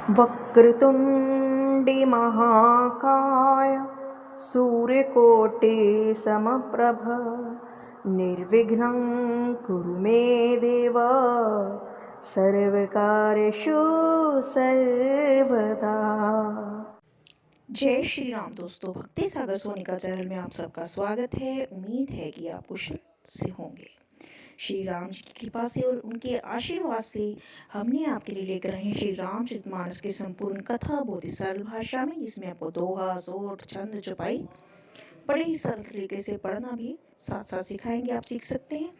वक्रतुण्डी महाकाय सूर्यकोटि समप्रभ निर्विघ्नं कुरु मे देव सर्वकार्येषु सर्वदा। जय श्री राम दोस्तों, भक्ति सागर सोनिका चैनल में आप सबका स्वागत है। उम्मीद है कि आप कुशल से होंगे। श्री राम जी की कृपा से और उनके आशीर्वाद से हमने आपके लिए लेकर आए हैं श्री रामचरितमानस की संपूर्ण कथा बहुत ही सरल भाषा में, जिसमें आपको दोहा, सोट, छंद, चौपाई बड़े ही सरल तरीके से पढ़ना भी साथ साथ सिखाएंगे। आप सीख सकते हैं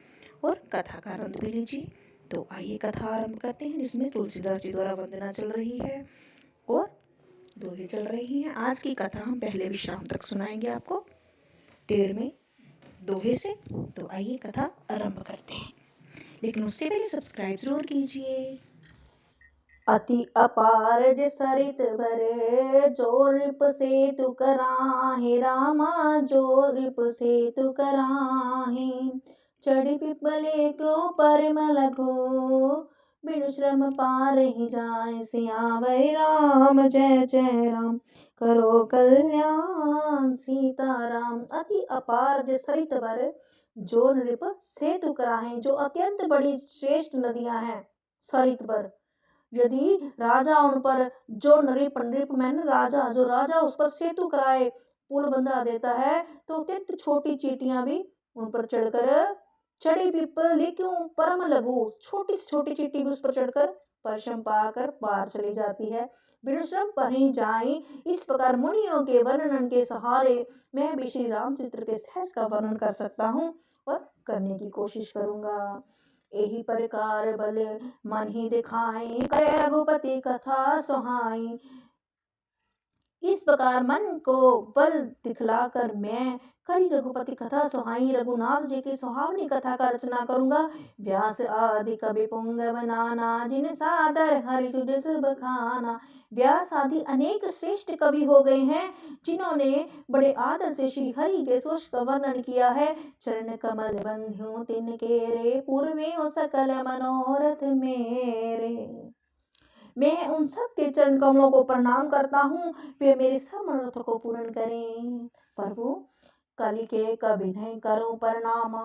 और कथा का आनंद भी लीजिए। तो आइए कथा आरंभ करते हैं, जिसमें तुलसीदास जी द्वारा वंदना चल रही है और दोहे चल रही हैं। आज की कथा हम पहले विश्राम तक सुनाएंगे आपको 13वें दोहे से। तो आइए कथा आरंभ करते हैं, लेकिन उससे पहले सब्सक्राइब जरूर कीजिए। अति अपार सरित भरे जो रिप से तु कराहे रामा, जो रिप से तु कराहे चढ़ी पिपले क्यों परम लघु, बिनु श्रम पार ही जाए सियावै राम। जय जय राम करो कल्याण सीताराम। अति अपार सरित भर जो नृप से तु कराहे, जो अत्यंत बड़ी श्रेष्ठ नदियां हैं सरित भर। यदि राजा उन पर जो नृप मैंने राजा, जो राजा उस पर सेतु कराए, पुल बंधा देता है, तो अत्यंत छोटी चींटियां भी उन पर चढ़कर चढ़ी पिपली क्यों परम लघु, छोटी से छोटी चींटी भी उस पर चढ़कर परशम पाकर पार चली जाती है। बिनु श्रम पर ही जाई। इस प्रकार मुनियों के वर्णन के सहारे मैं भी श्री रामचरित्र के सहज का वर्णन कर सकता हूँ और करने की कोशिश करूंगा। यही प्रकार बल मन ही दिखाई, करे रघुपति कथा सुहाई। इस प्रकार मन को बल दिखलाकर मैं करी रघुपति कथा सुहाई, रघुनाथ जी की सुहावनी कथा का रचना करूंगा। व्यास आदि कवि पुंगव नाना, जिन सादर हरि तुझ सब खाना। व्यास आदि अनेक श्रेष्ठ कवि हो गए हैं, जिन्होंने बड़े आदर से श्री हरि के सुयश का वर्णन किया है। चरण कमल बंधु तिनके रे, पूर्वे सकल मनोरथ मेरे। मैं उन सब के चरण कमलों को प्रणाम करता हूँ, वे मेरे सब मनोरथों को पूर्ण करें। प्रभु कलि के कवि नहीं करूं प्रणाम,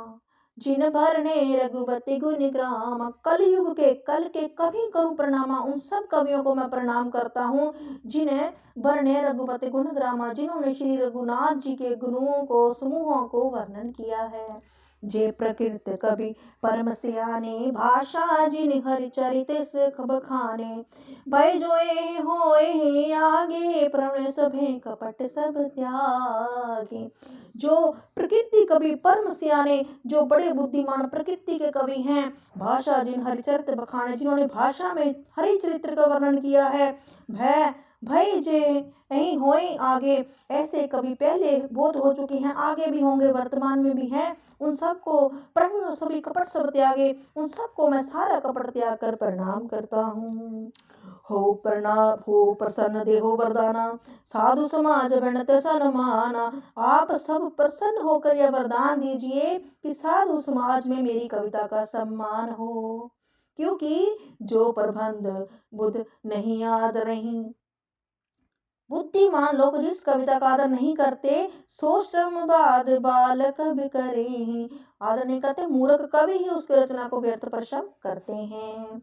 जिन भरने रघुपति गुण ग्राम। कलयुग के कल के कवि करूं प्रणाम, उन सब कवियों को मैं प्रणाम करता हूँ जिन्हें भरने रघुपति गुण ग्रामा, जिन्होंने श्री रघुनाथ जी के गुणों को समूहों को वर्णन किया है। जे प्रकृत कवि परम सियाने, भाषा जिन हरिचरित सिख बखाने। भय जोए होए आगे, प्रण सभे कपट सब त्यागे। जो प्रकृति कवि परम सियाने, जो बड़े बुद्धिमान प्रकृति के कवि हैं, भाषा जिन हरिचरित बखाने, जिन्होंने भाषा में हरिचरित्र का वर्णन किया है। भय जे यही होए आगे, ऐसे कवि पहले बहुत हो चुके हैं, आगे भी होंगे, वर्तमान में भी हैं। उन सबको प्रण सभी कपट सब त्यागे, उन सबको मैं सारा कपट त्याग कर प्रणाम करता हूँ। हो प्रसन्न देहो वरदाना, साधु समाज बनत सन्माना। आप सब प्रसन्न होकर यह वरदान दीजिए कि साधु समाज में मेरी कविता का सम्मान हो, क्योंकि जो प्रबंध बुद्ध नहीं याद नहीं। बुद्धिमान लोग जिस कविता का आदर नहीं करते, सो श्रम बाद बालक भी करे ही। आदर नहीं करते, मूर्ख कवि ही उसकी रचना को व्यर्थ परिश्रम करते हैं।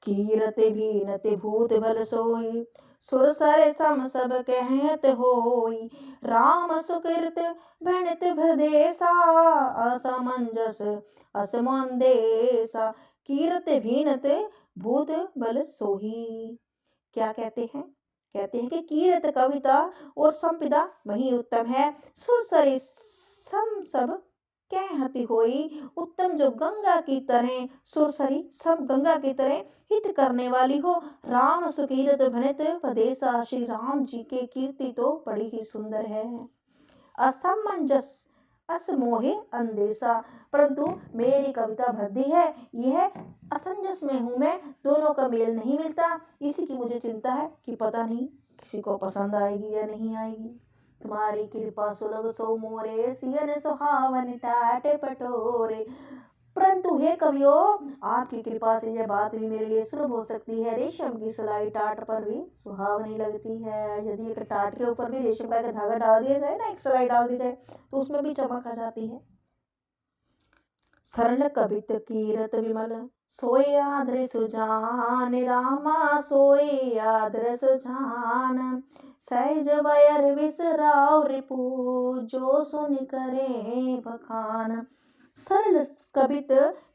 कीरते भीनते भूत भल सोई, सुर सर सम सब कहत होई। राम सुकृत भणित भदेसा, असमंजस असमंदेसा। कीरते भीनते भूत भल सोही। क्या कहते हैं? कहते हैं कि कीरत कविता और संपदा वही उत्तम है। सुरसरी सम सब कहती होई, उत्तम जो गंगा की तरह, सुरसरी सब गंगा की तरह हित करने वाली हो। राम सुकीरत भनित पदेसा, श्री राम जी के कीर्ति तो बड़ी ही सुंदर है। असमंजस असमोहे अंदेशा, परंतु मेरी कविता भद्दी है, यह असंजस में हूं मैं, दोनों का मेल नहीं मिलता। इसी की मुझे चिंता है कि पता नहीं किसी को पसंद आएगी या नहीं आएगी। तुम्हारी कृपा सुलभ सो मोरे, सियन सुहावन टाट पटोरे। परंतु हे कवियो, आपकी कृपा से यह बात भी मेरे लिए सुलभ हो सकती है। रेशम की सिलाई टाट पर भी सुहावनी लगती है। यदि एक टाट के ऊपर भी रेशम का एक धागा डाल दिया जाए ना, एक सिलाई डाल दी जाए, तो उसमें भी चमक आ जाती है। सरल कवित कीरत विमल सोए आदर सुजान, रामा सोए आदर सुजान। सहज बयर विसराव रिपु, जो सुन करे बखान। सरल कवित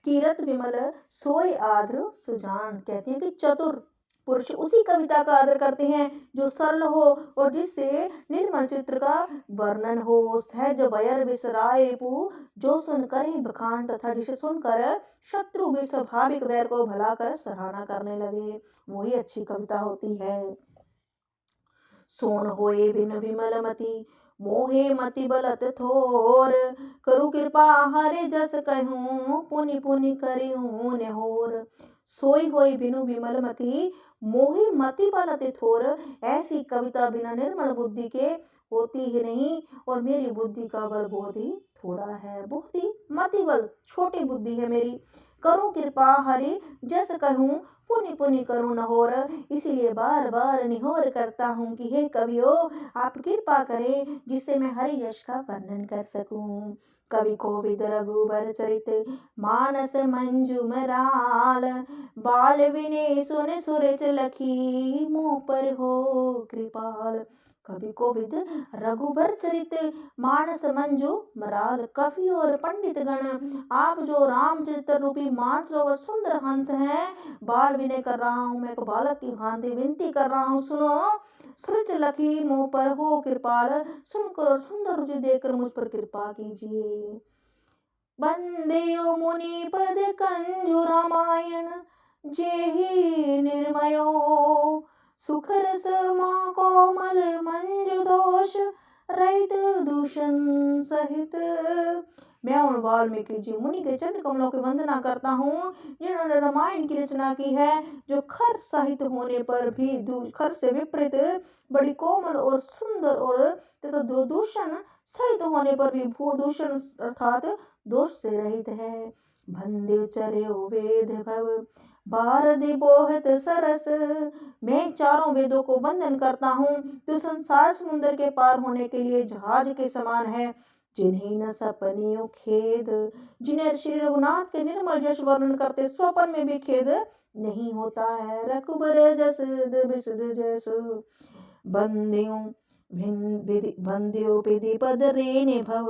कीरत विमल सोए आदर सुजान, कहते हैं कि चतुर पुरुष उसी कविता का आदर करते हैं जो सरल हो और जिससे निर्मल चित्र का वर्णन हो। सहज बयर विसराय रिपु, जो सुनकर ही बखान, तथा जिसे सुनकर शत्रु भी स्वाभाविक वैर को भला कर सराहना करने लगे, वही अच्छी कविता होती है। सोन होए बिन विमल मति, मोहे मति बलत थोर। करु कृपा हरे जस कहूँ, पुनि पुनि करियूँ नेहोर। सोई होई बिनु विमल मति, मोहे मति बलत थोर। ऐसी कविता बिना निर्मल बुद्धि के होती ही नहीं, और मेरी बुद्धि का बल बहुत ही थोड़ा है, बहुत ही मति बल छोटी बुद्धि है मेरी। करूं कृपा हरि जस कहूँ, पुनि पुनि करूं नहोर। इसीलिए बार बार निहोर करता हूँ कि हे कवियो, आप कृपा करें जिससे मैं हरि यश का वर्णन कर सकूं। कवि कोविद रघुबर चरित, मानस मंजू मराल। बाल विने सुन सुरच लखी, मुँह पर हो कृपाल। कवि कोविद रघुबर चरित, मानस मंजू मराल। कवि और पंडित गण, आप जो रामचरित रूपी मानस और सुंदर हंस हैं, बाल विनय कर रहा हूं, मैं एक बालक की भांति विनती कर रहा हूं, सुनो। सृज लखी मुँह पर हो कृपाल, सुनकर और सुंदर रुचि देकर मुझ पर कृपा कीजिए। बंदेयो मुनि पद कंजु रामायण, जेहि निर्मयो। सुख रस कोमल मंजु दोष, रहित दूषण सहित। मैं उन वाल्मीकि जी मुनि के चरण कमलों की वंदना करता हूँ जिन्होंने रामायण की रचना की है, जो खर साहित्य होने पर भी खर से विपरीत बड़ी कोमल और सुंदर और तथा दूषण सहित होने पर भी भूदूषण अर्थात दोष से रहित है। भंदे चर्यो वेद भव, भारदि बोहत सरस। मैं चारों वेदों को वंदन करता हूँ जो संसार समुद्र के पार होने के लिए जहाज के समान है, जिन्हें न सपनियों खेद, जिन्हें श्री रघुनाथ के निर्मल यश वर्णन करते स्वपन में भी खेद नहीं होता है। रघुबर जस विशुद्ध जस, बंदियों विधि पद रेने भव।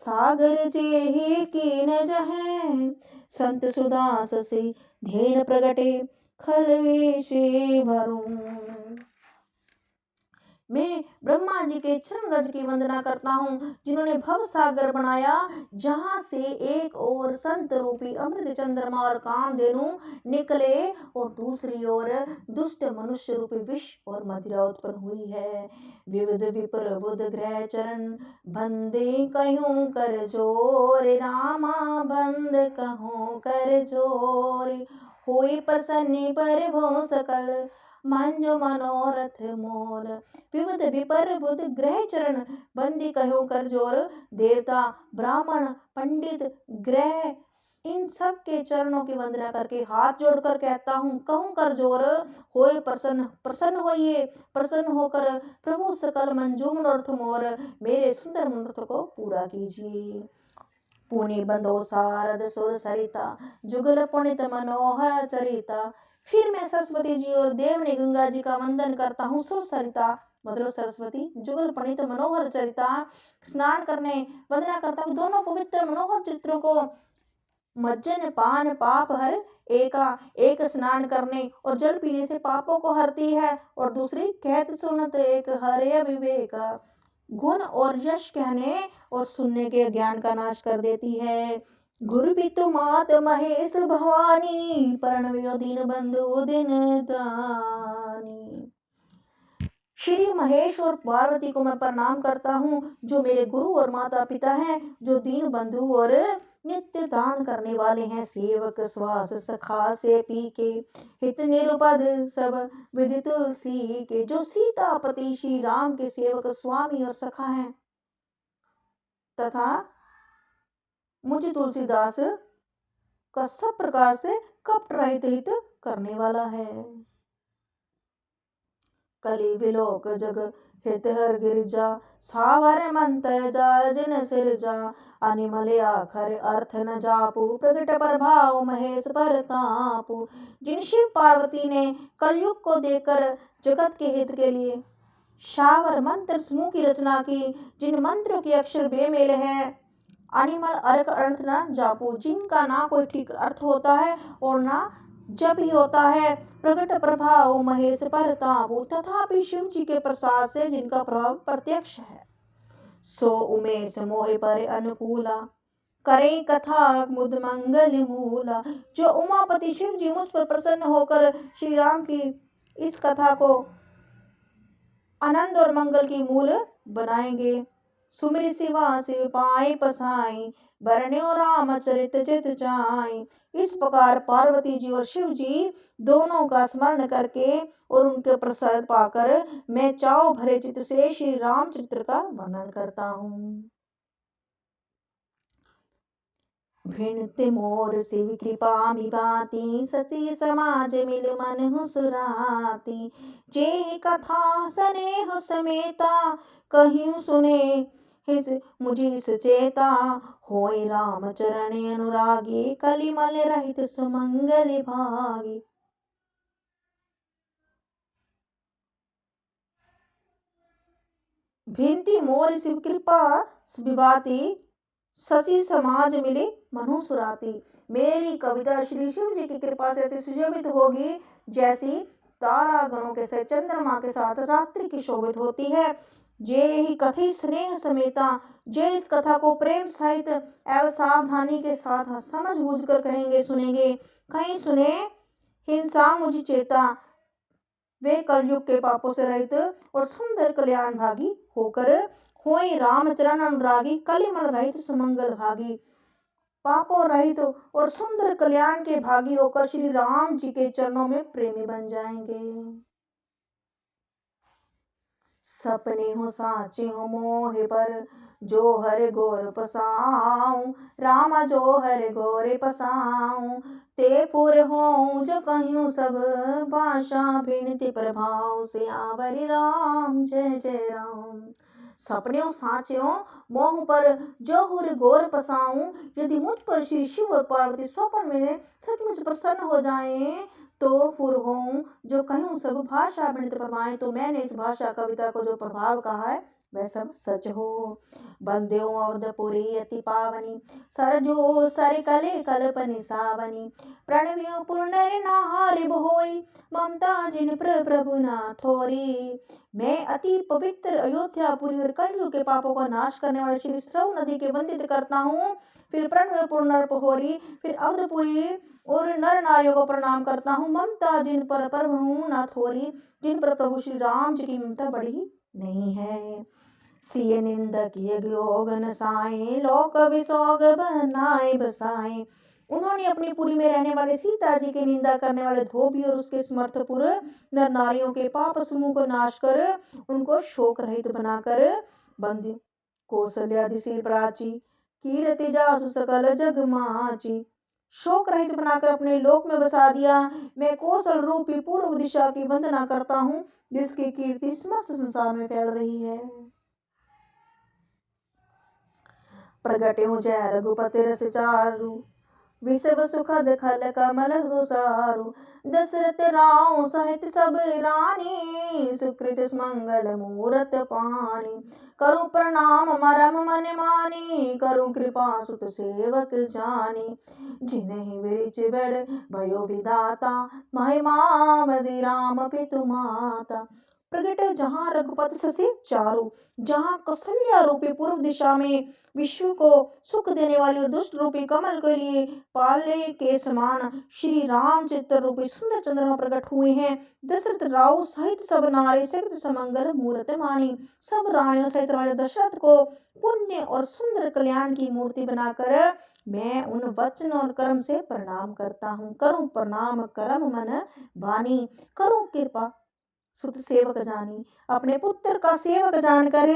सागर जेहि कीन जहे, संत सुदास से धेन प्रगटे, खल वेशे भरूं। मैं ब्रह्मा जी के चरण रज की वंदना करता हूँ जिन्होंने भव सागर बनाया, जहाँ से एक ओर संत रूपी अमृत चंद्रमा और कामधेनु निकले और दूसरी ओर दुष्ट मनुष्य रूपी विष और मदिरा उत्पन्न हुई है। विविध विपर बुध ग्रह चरण, बंदे कहूँ कर जोर। रामा बंद कहूँ कर जोर, होई प्रसन्न पर भो सकल, मंजो मनोरथ मोर। विविध विपर बुध ग्रह चरण, बंदी कहो कर जोर। देवता ब्राह्मण पंडित ग्रह, इन सब के चरणों की वंदना करके हाथ जोड़कर कहता हूँ, कहूँ कर जोर। होए प्रसन्न, प्रसन्न होइए, प्रसन्न होकर प्रभु सकल मंजू मनोरथ मोर, मेरे सुंदर मनोरथ को पूरा कीजिए। पुनि बंधो सारद सुर सरिता, जुगल पुनित मनोहर चरिता। फिर मैं सरस्वती जी और देवनी गंगा जी का वंदन करता हूँ। सुर सरिता मतलब सरस्वती, जुगल पंडित मनोहर चरिता, स्नान करने वंदना करता हूँ दोनों पवित्र मनोहर चित्रों को। मज्जन पान पाप हर एका, एक स्नान करने और जल पीने से पापों को हरती है, और दूसरी कहत सुनत एक हरे विवेका, गुण और यश कहने और सुनने के ज्ञान का नाश कर देती है। गुरु पितु मात महेश भवानी, प्रणवयो दीन बंधु दिन दानी। श्री महेश और पार्वती को मैं प्रणाम करता हूँ, जो मेरे गुरु और माता पिता हैं, जो दीन बंधु और नित्य दान करने वाले हैं। सेवक श्वास सखा से पी के, हित निरुपद सब विधि तुलसी के, जो सीतापति श्री राम के सेवक स्वामी और सखा हैं, तथा मुझ तुलसीदास का सब प्रकार से कपट रहित हित करने वाला है। कली विलोक जग हित हर गिरजा, सावर मंत्र जाल जिन सिरजा, अनिमल आखर अर्थ न जापू, प्रगट प्रभाव महेश परतापू। जिन शिव पार्वती ने कलयुग को देखकर जगत के हित के लिए शावर मंत्र समूह की रचना की, जिन मंत्रों के अक्षर बेमेल है, अनिमल अर्थ न जापू, जिनका ना कोई ठीक अर्थ होता है और ना जप ही होता है, प्रगट प्रभाव महेश परतापू, तथापि शिव जी के प्रसाद से जिनका प्रभाव प्रत्यक्ष है, सो उमेश मोह पर अनुकूला, करे कथा मुद मंगल मूला। जो उमापति शिव जी मुझ पर प्रसन्न होकर श्री राम की इस कथा को आनंद और मंगल की मूल बनाएंगे। सुमिर शिवा शिव पाए पसाई, बरण्यो रामचरित जित जाई। इस प्रकार पार्वती जी और शिव जी दोनों का स्मरण करके और उनके प्रसाद पाकर मैं चाव भरे चित्त से श्री रामचरित्र का वर्णन करता हूँ। भिनते मोर शिव कृपा मिबाती, सती समाज मिल मन हुसराती। जे कथा स्नेह समेता, कहियो सुने हिस मुझी सचेता। होय राम चरण अनुरागी, कलिमल रहित सुमंगल भागी। भिनती मोर शिव कृपा विभाती, शशि समाज मिले मनु सुराती। मेरी कविता श्री शिव जी की कृपा से ऐसी सुशोभित होगी जैसी तारा गणों के साथ चंद्रमा के साथ रात्रि की शोभित होती है। जे ही कथी स्नेह समेता, जे इस कथा को प्रेम सहित एवं सावधानी के साथ समझ बूझ कर कहेंगे सुनेंगे। कहीं सुने हिंसा मुझे चेता, वे कलयुग के पापों से रहित और सुंदर कल्याण भागी होकर होय रामचरण अनुरागी, कलिमल रहित सुमंगल भागी। पापों रहित और सुंदर कल्याण के भागी होकर श्री राम जी के चरणों में प्रेमी बन जाएंगे। सपने हो साचे हो मोहे पर, जो हर गोर पसाऊं। राम जो हर गोरे पसाऊं, ते पुर हो जो कहियो सब भाषा। बिनती प्रभाव से आवरि राम, जय जय राम। सपने साच्यों मोह पर जो हुर गोर पसाऊं। यदि मुझ पर श्री शिव और पार्वती स्वप्न में सचमुच प्रसन्न हो जाएं तो फुर होऊं जो कहूं सब भाषा बिनित प्रभाएं। तो मैंने इस भाषा कविता को जो प्रभाव कहा है वह सब सच हो। बंदेओ अवधपुरी अति पावनी, सरजो सर कले कल्पनि सावनी। प्रणव्यो पुनर नाहारि बहोरी, ममता जिन प्रभु ना थोरी। मैं अति पवित्र अयोध्यापुरी और कलयुग के पापों का नाश करने वाले श्री स्रव नदी के वंदित करता हूँ। फिर प्रणव्यपुर नरपहोरी, फिर अवधपुरी और नर नारियों को प्रणाम करता हूँ। ममता जिन पर प्रभु ना थोरी, जिन पर प्रभु श्री राम जी की ममता बड़ी नहीं है। सिय निंदक योग नसाए, लोक विसोग बनाए बसाए। उन्होंने अपनी पुरी में रहने वाले सीता जी की निंदा करने वाले धोबी और उसके समर्थपुर नर नारियों के पाप समूह को नाश कर उनको शोक रहित बनाकर बंदी कौशल्यादि से प्राची, कीर्ति जासु सकल जग माची। शोक रहित बनाकर अपने लोक में बसा दिया। मैं कौशल रूपी पूर्व दिशा की वंदना करता हूँ, जिसकी कीर्ति समस्त संसार में फैल रही है। प्रगटे हो जय रघुपति रस चारु, विषव सुखद खल कमल दुसारु। दशरथ राव सहित सब रानी, सुकृत मंगल मूरत पानी। करूं प्रणाम मरम मन मानी, करूं कृपा सुत सेवक जानी। जिन्हि विरिच बड़ भयो विधाता, महिमा बदि राम पितु माता। प्रगट जहाँ रघुपति शशि चारु, जहाँ कौशल्या रूपी पूर्व दिशा में विश्व को सुख देने वाली और दुष्ट रूपी कमल के लिए पाले के समान श्री रामचरित्र रूपी सुंदर चंद्रमा प्रकट हुए हैं। दशरथ राव सहित सब नारी सहित समंगल मूर्त मानी। सब रानियों सहित राजा दशरथ को पुण्य और सुंदर कल्याण की मूर्ति बनाकर मैं उन वचन और कर्म से प्रणाम करता हूँ। करूं प्रणाम करम मन बानी, करूं कृपा सुत सेवक जानी। अपने पुत्र का सेवक जानकर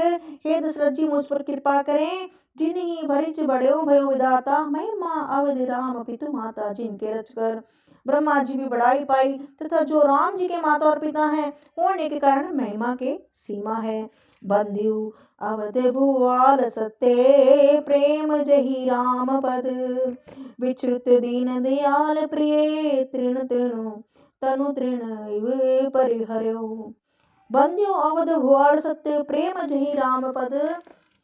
हे दशरथ जी मुझ पर कृपा करें। जिन्हीं भरिच बड़े भयो विधाता, महिमा अवधि राम पितु माता, जिनके रचकर ब्रह्मा जी भी बड़ाई पाई, तथा जो राम जी के माता और पिता हैं होने के कारण महिमा के सीमा है। बंधु अवध भुआल सत्य, प्रेम जही राम पद, विच्युत दीन दयाल प्रिय, तृण तृण तनु तृण इव परिहर्यो। बंदियों अवध भुआल सत्य, प्रेम जही राम पद।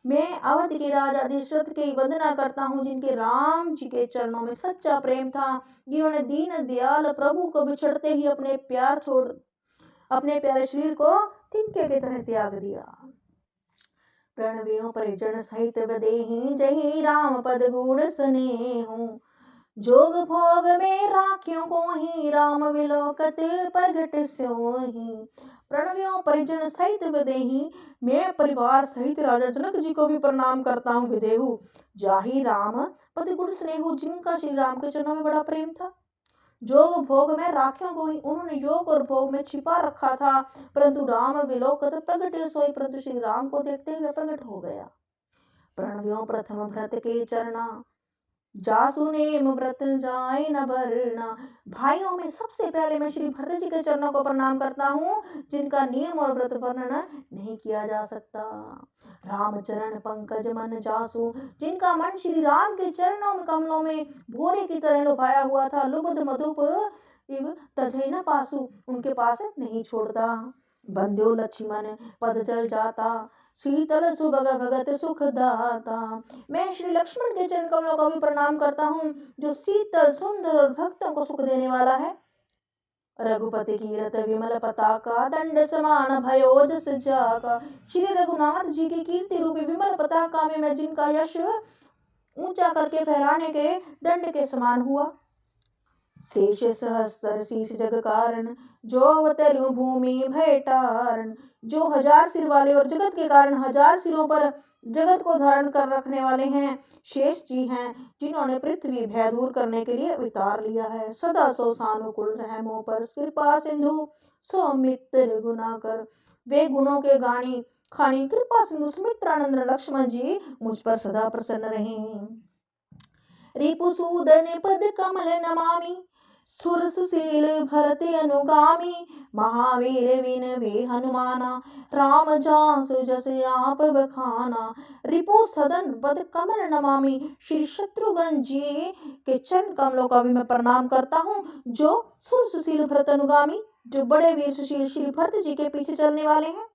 मैं अवध के राजा दशरथ की वंदना करता हूँ, जिनके राम जी के चरणों में सच्चा प्रेम था, जिन्होंने दीन दयाल प्रभु को बिछड़ते ही अपने प्यारे शरीर को तिनके की तरह त्याग दिया। प्रणवियों परिजन सहित बदेहि, जही राम पद गूढ़ स्नेहु, जोग भोग में राखियों को ही, राम विलोकत प्रगट स्योहि। प्रणवियों परिजन सहित विदेही, मैं परिवार सहित राजा जनक जी को भी प्रणाम करता हूँ। विदेहु जाहि राम पद गुण स्नेहु, जिनका श्री राम के चरणों में बड़ा प्रेम था। जोग भोग में राखियों को ही उन्होंने योग और भोग में छिपा रखा था, परंतु राम विलोकत प्रगट सोई, परंतु श्री राम को देखते हुए प्रकट हो गया। प्रणवियों प्रथम भरत के चरणा, जासु नेम व्रत जाय न भरना। भाइयों में सबसे पहले मैं श्री भरत जी के चरणों को प्रणाम करता हूँ, जिनका नियम और व्रत वर्णन नहीं किया जा सकता। राम चरण पंकज मन जासु, जिनका मन श्री राम के चरणों में कमलों में भोरे की तरह लुभाया हुआ था। लुब्ध मधुप इव तजै न पासु, उनके पास नहीं छोड़ता। बंध्यो लक्ष्मण पद चल जाता, शीतल सुभग भगत सुख दाता। मैं श्री लक्ष्मण के चरण कमलों का भी प्रणाम करता हूँ, जो शीतल सुंदर और भक्तों को सुख देने वाला है। रघुपति कीरत विमल पताका, दंड समान भयो जस जाका। श्री रघुनाथ जी की कीर्ति रूपी विमल पताका में मैं जिनका यश ऊंचा करके फहराने के दंड के समान हुआ। शेष सहस्त्र शीश जग कारण, जो अवतरु भूमि भय टारण। जो 1000 सिर वाले और जगत के कारण 1000 सिरों पर जगत को धारण कर रखने वाले हैं, शेष जी हैं, जिन्होंने पृथ्वी भय दूर करने के लिए अवतार लिया है। सदा सो सानुकूल रह मोह पर, कृपा सिंधु सो मित्र गुना कर। वे गुणों के गानी खानी कृपा सिंधु सुमित्रानंद लक्ष्मण जी मुझ पर सदा प्रसन्न रहें। रिपुसूदन पद कमल नमामि, सुर सुशील भरत अनुगामी। महावीर विन वे हनुमाना, राम जासु जस आप बखाना। रिपु सदन पद कमल नमामि, श्री शत्रुघ्न जी के चरण कमलों का भी मैं प्रणाम करता हूँ, जो सुर सुशील भरत अनुगामी, जो बड़े वीर सुशील श्री भरत जी के पीछे चलने वाले हैं।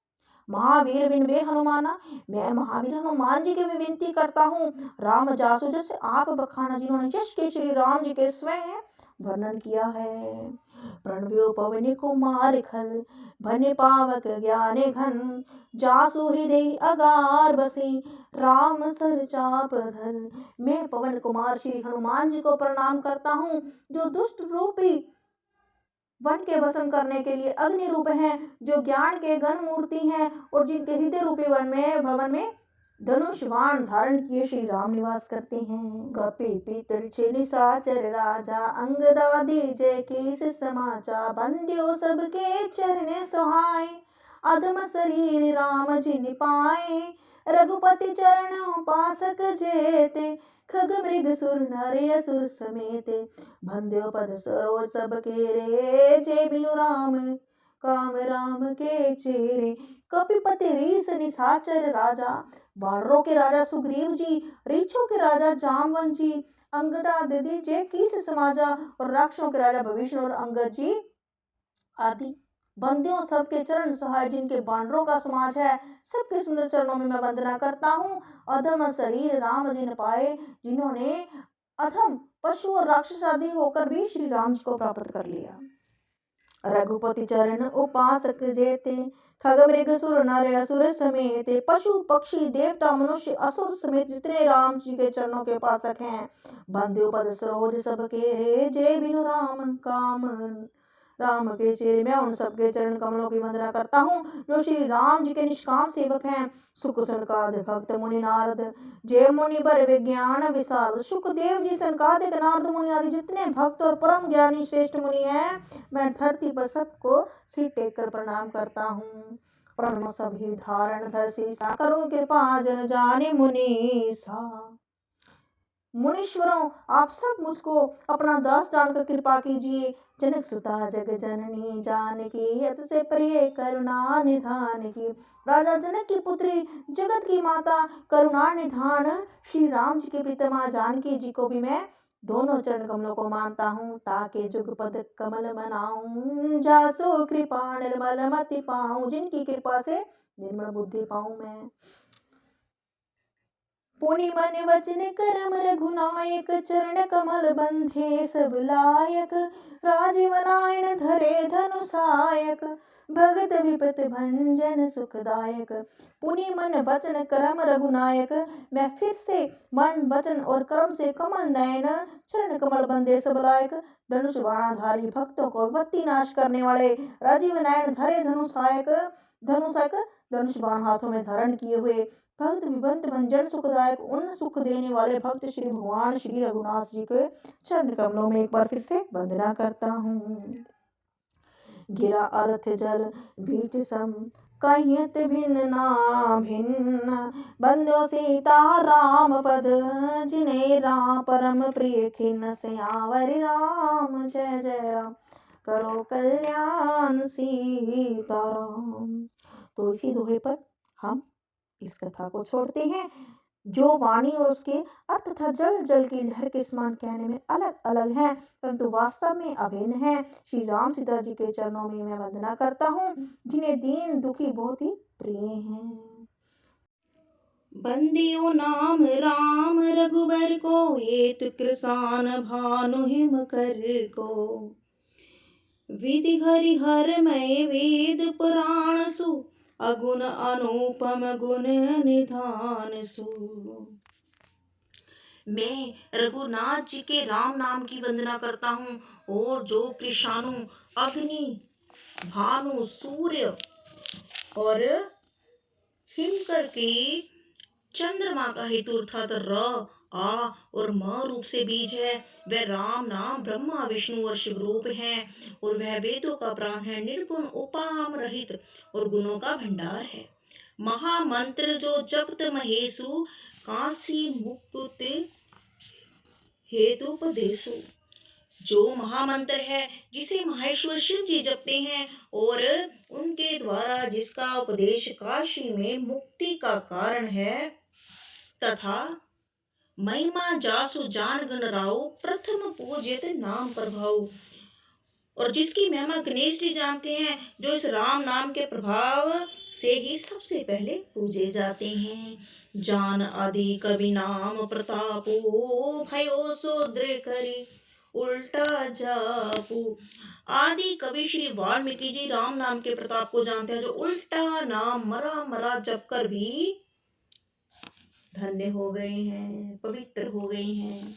महावीर विन वे हनुमाना, मैं महावीर हनुमान जी की भी विनती करता हूँ। राम जासु जैसे आप बखाना, जिन्होंने यश के श्री राम जी के स्वयं वर्णन किया है। प्रणव्यो पवन कुमार खल, भने पावक ज्ञान घन। जासु हृदय अगार बसी, राम सर चाप धर। मैं पवन कुमार श्री हनुमान जी को प्रणाम करता हूँ, जो दुष्ट रूपी वन के भस्म करने के लिए अग्नि रूप हैं, जो ज्ञान के घन मूर्ति हैं, और जिनके हृदय रूपी भवन में धनुष बाण धारण किए श्री राम निवास करते हैं। कपि पितर निशाचर राजा, अंगदादि जय केस समाचा। बंध्यो सबके चरण सुहाए, अधम शरीर राम जिन पाए। रघुपति चरण उपासक जेते, खग मृग सुर नर असुर समेत। बंध्यो पद सरोज सब केरे, जय बिनु राम काम राम के चेरे। कपिपति रीस निशाचर राजा, वानरों के राजा सुग्रीव जी, रीछों के राजा जामवंत जी, अंगदादि जय कीस समाजा, और राक्षसों के राजा भविष्य और अंगद जी आदि। बंदियों सबके चरण सहाय, जिनके बानरों का समाज है, सबके सुंदर चरणों में मैं वंदना करता हूँ। अधम शरीर राम जिन पाए, जिन्होंने अधम पशु और राक्षस आदि होकर भी श्री राम जी को प्राप्त कर लिया। रघुपति चरण उपासक जेते, खग मृग सुर नर असुर समेत। पशु पक्षी देवता मनुष्य असुर समेत जितने राम जी के चरणों के उपासक हैं, बंध्यो पद सरोज सब केरे। जय बिनु राम काम राम के चेहरे में उन सबके चरण कमलों की वंदना करता हूँ जो श्री राम जी के निष्काम सेवक हैं। सुख सनकाद भक्त मुनि नारद जय मुनि बर विज्ञान विशाल। सुखदेव जी, सनकादिक, नारद मुनि आदि जितने भक्त और परम ज्ञानी श्रेष्ठ मुनि हैं, मैं धरती पर सबको सिर टेक कर प्रणाम करता हूँ। प्रणव सभी धारण धर शीसा, करो कृपा जन जाने मुनीसा। मुनीश्वरों, आप सब मुझको अपना दास जानकर कृपा कीजिए। जनक सुता जग जननी जानकी, अत से प्रिय करुणा निधान की। राजा जनक की पुत्री, जगत की माता, करुणा निधान श्री राम जी के प्रीतमा जानकी जी को भी मैं दोनों चरण कमलों को मानता हूँ। ताके जुगपद कमल मनाऊं, जासो कृपा निर्मल मति पाऊं। जिनकी कृपा से निर्मल बुद्धि पाऊं मैं। पुनि मन वचन करम रघुनायक, चरण कमल बंधे सब लायक। राजीव नारायण धरे धनुषायक, भगत विपत भंजन सुखदायक। पुनि मन वचन करम रघुनायक, मैं फिर से मन वचन और कर्म से कमल नयन, चरण कमल बंधे सब लायक। धनुष बाणाधारी, भक्तों को विपत्ति नाश करने वाले, राजीव नारायण धरे धनुषायक, धनुष बाण हाथों में धारण किए हुए, भक्त विबंत भंजन सुखदायक, उन सुख देने वाले भक्त श्री भगवान श्री रघुनाथ जी के चरण कमलों में एक बार फिर से वंदना करता हूँ। गिरा अर्थ जल बीच सम, कहियत भिन्न ना भिन्न। बंदो सीता राम पद, जिन्हें राम परम प्रिय खिन्न। श्यावर राम जय जय राम, करो कल्याण सीताराम। तो इसी दोहे पर हम इस कथा को छोड़ते हैं। जो वाणी और उसके अर्थ तथा जल जल की लहर के समान कहने में अलग अलग हैं, परंतु वास्तव में अभिन्न हैं। श्री राम सीता जी के चरणों में मैं वंदना करता हूँ, जिन्हें दीन दुखी बहुत ही प्रिय हैं। बंदियो नाम राम रघुबर को, एत कृसान भानु हिम कर को। विधि हरि हर मय वेद पुराण सु, अगुण अनुपम गुण निधान सु। मैं रघुनाथ जी के राम नाम की वंदना करता हूँ, और जो कृषाणु, अग्नि, भानु, सूर्य और हिमकर के चंद्रमा का हेतु अर्थात र, आ और म रूप से बीज है। वह राम नाम ब्रह्मा विष्णु और शिव रूप है, और वह वेदों का प्राण है, निर्गुण उपाम रहित और गुणों का भंडार है। महामंत्र जो जपत महेशु, काशी मुकुट हेतुपदेशु। जो महामंत्र है जिसे महेश्वर शिव जी जपते हैं, और उनके द्वारा जिसका उपदेश काशी में मुक्ति का कारण है, तथा महिमा जासु जान गण राव, प्रथम पूजित नाम प्रभाव। और जिसकी महिमा गणेश जी जानते हैं, जो इस राम नाम के प्रभाव से ही सबसे पहले पूजे जाते हैं। जान आदि कवि नाम प्रतापो, भयो शूद्र करी उल्टा जापू। आदि कवि श्री वाल्मीकि जी राम नाम के प्रताप को जानते हैं, जो उल्टा नाम मरा मरा जप कर भी धन्य हो गए हैं, पवित्र हो गए हैं।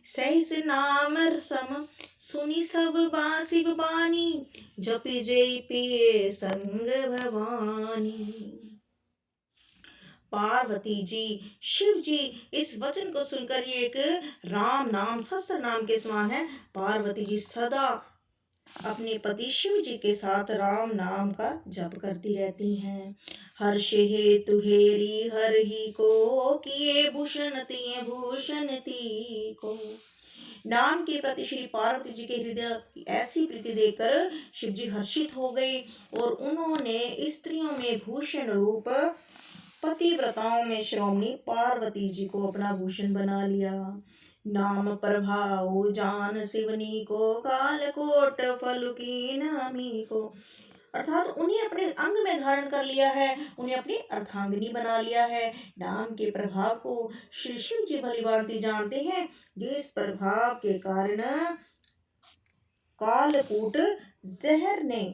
सहस नाम सम सुनी सब शिव बानी, जपि जय पिए संग भवानी। पार्वती जी, शिव जी इस वचन को सुनकर ये एक राम नाम सहस्र नाम के समान है। पार्वती जी सदा अपने पति शिव जी के साथ राम नाम का जप करती रहती हैं। हर्ष हेतु हेरी हर ही को, किए भूषण तिये भूषण ती को। नाम के प्रति श्री पार्वती जी के हृदय की ऐसी प्रीति देखकर शिव जी हर्षित हो गए, और उन्होंने स्त्रियों में भूषण रूप पतिव्रताओं में श्रोमणी पार्वती जी को अपना भूषण बना लिया। नाम प्रभाव जान शिवनी को, काल कोट फल की नामी को। अर्थात उन्हें अपने अंग में धारण कर लिया है, उन्हें अपनी अर्धांगिनी बना लिया है। नाम के प्रभाव को श्री शिव जी भलीभांति जानते हैं, जिस प्रभाव के कारण कालकूट जहर ने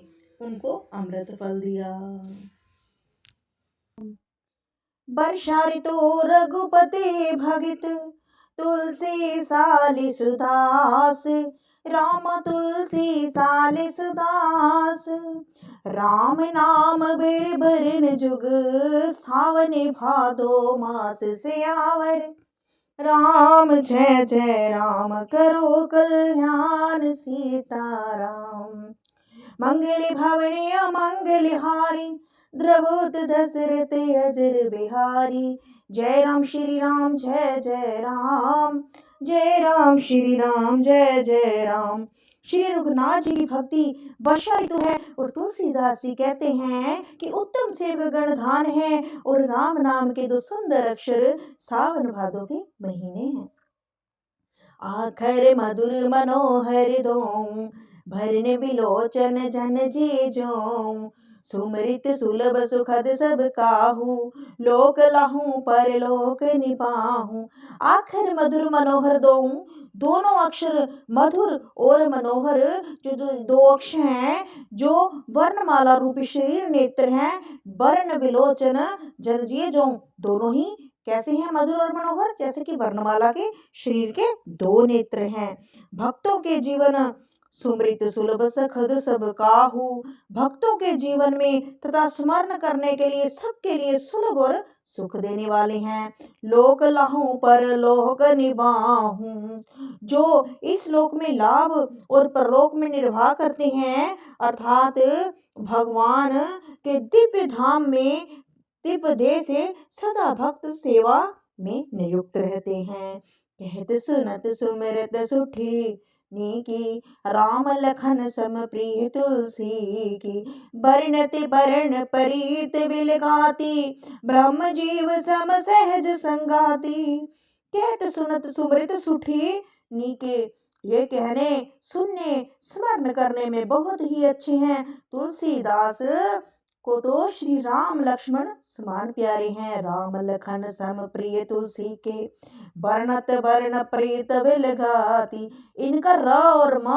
उनको अमृत फल दिया। वर्षा ऋतु रघुपति भगित, तुलसी साली सुदास। राम तुलसी सालिसुदास। राम नाम बेर भरन जुग, सावन भादो मास से आवर। राम जय जय राम करो कल्याण सीताराम। मंगल भवने अमंगल हारी, द्रवोत दशरथ अजर बिहारी। जय राम श्री राम जय जय राम, जय राम श्री राम जय जय राम। श्री रघुनाथ जी की भक्ति वर्षा ऋतु है और तुलसीदास जी कहते हैं कि उत्तम सेवक गण धान है और राम नाम के दो सुंदर अक्षर सावन भादो के महीने हैं। आखर मधुर मनोहर दों, भरन विलोचन जन जी जों। सुमृत सुलभ सुखद सब काहू, लोक लाहू परलोक निपाहू। आखर मधुर मनोहर दों, दोनों अक्षर मधुर और मनोहर जो दो अक्षर हैं, जो वर्णमाला रूपी शरीर नेत्र हैं। वर्ण विलोचन जनजीय जो, दोनों ही कैसे हैं मधुर और मनोहर, जैसे कि वर्णमाला के शरीर के दो नेत्र हैं। भक्तों के जीवन सुमृत सुलभ सखद सब काहू, भक्तों के जीवन में तथा स्मरण करने के लिए सबके लिए सुलभ और सुख देने वाले हैं। लोक लाहू पर लोक निभाहू, जो इस लोक में लाभ और परलोक में निर्वाह करते हैं, अर्थात भगवान के दिव्य धाम में दिव्य देह से सदा भक्त सेवा में नियुक्त रहते हैं। कहत सुनत सुमिरत सुठी नीकी, राम लखन सम प्रिय तुलसी की। बरनत बरण परीत विलगाती, ब्रह्म जीव सम सहज संगाती। कहत सुनत सुमिरत सुठी नीके, ये कहने सुनने स्मरण करने में बहुत ही अच्छे हैं। तुलसीदास को तो श्री राम लक्ष्मण समान प्यारे हैं। राम लखन सम प्रिय तुलसी के, वर्णत वर्ण प्रीत विलगाती। इनका र और म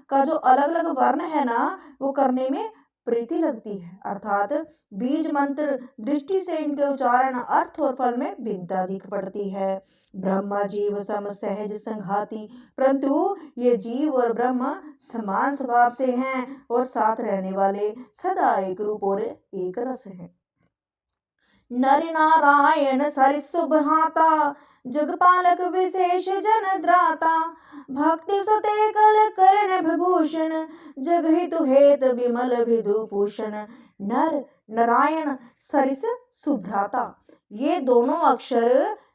का जो अलग अलग वर्ण है ना, वो करने में प्रीति लगती है, अर्थात बीज मंत्र दृष्टि से इनके उच्चारण अर्थ और फल में भिन्नता दिख पड़ती है। ब्रह्मा जीव सम सहज संघाती, परंतु ये जीव और ब्रह्म समान स्वभाव से हैं और साथ रहने वाले, सदा एक रूप और एक रस है। नर नारायण सरिसुभाता, जगपालक विशेष जन द्राता। भक्ति सुते कल कर्ण विभूषण, जग हितु हेत विमल विधुभूषण। नर नारायण सरिस सुभ्राता, ये दोनों अक्षर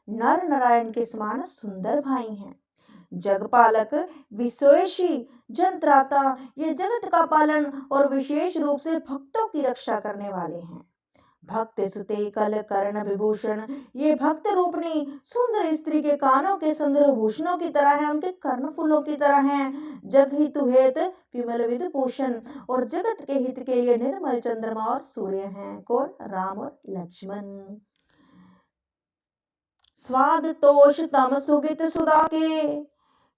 नर नारायण के समान सुंदर भाई हैं। जगपालक विशेषी जंत्राता, ये जगत का पालन और विशेष रूप से भक्तों की रक्षा करने वाले हैं। भक्त सुते कल कर्ण विभूषण, ये भक्त रूपणी सुंदर स्त्री के कानों के सुंदर भूषणों की तरह है, उनके कर्ण फूलों की तरह हैं। जग हितु हेत विमल विधुभूषण, और जगत के हित के लिए निर्मल चंद्रमा और सूर्य हैं। कौन? राम और लक्ष्मण। स्वाद तोष तम सुगित सुधा के,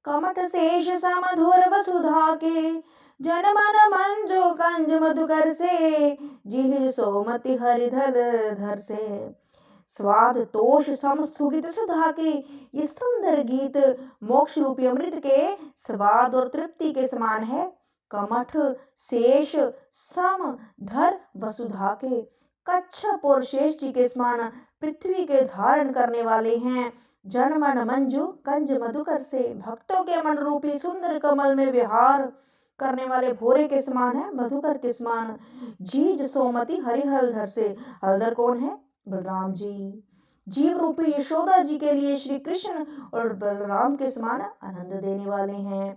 कमठ शेष समधुर वसुधा के। जन मन मंजो कंज मधुकर से, जिह सोमति हरिधर धर से। स्वाद तोष सम सुगित सुधा के, ये सुंदर गीत मोक्ष रूपी अमृत के स्वाद और तृप्ति के समान है। कमठ शेष सम धर वसुधा के, कच्छप और शेष जी के समान पृथ्वी के धारण करने वाले हैं। जन मन मंजू कंज मधुकर से, भक्तों के मन रूपी सुंदर कमल में विहार करने वाले भोरे के समान है, मधुकर के समान। जीज सोमति हरिहरधर से, हलधर कौन है? बलराम जी। जीव रूपी यशोदा जी के लिए श्री कृष्ण और बलराम के समान आनंद देने वाले हैं।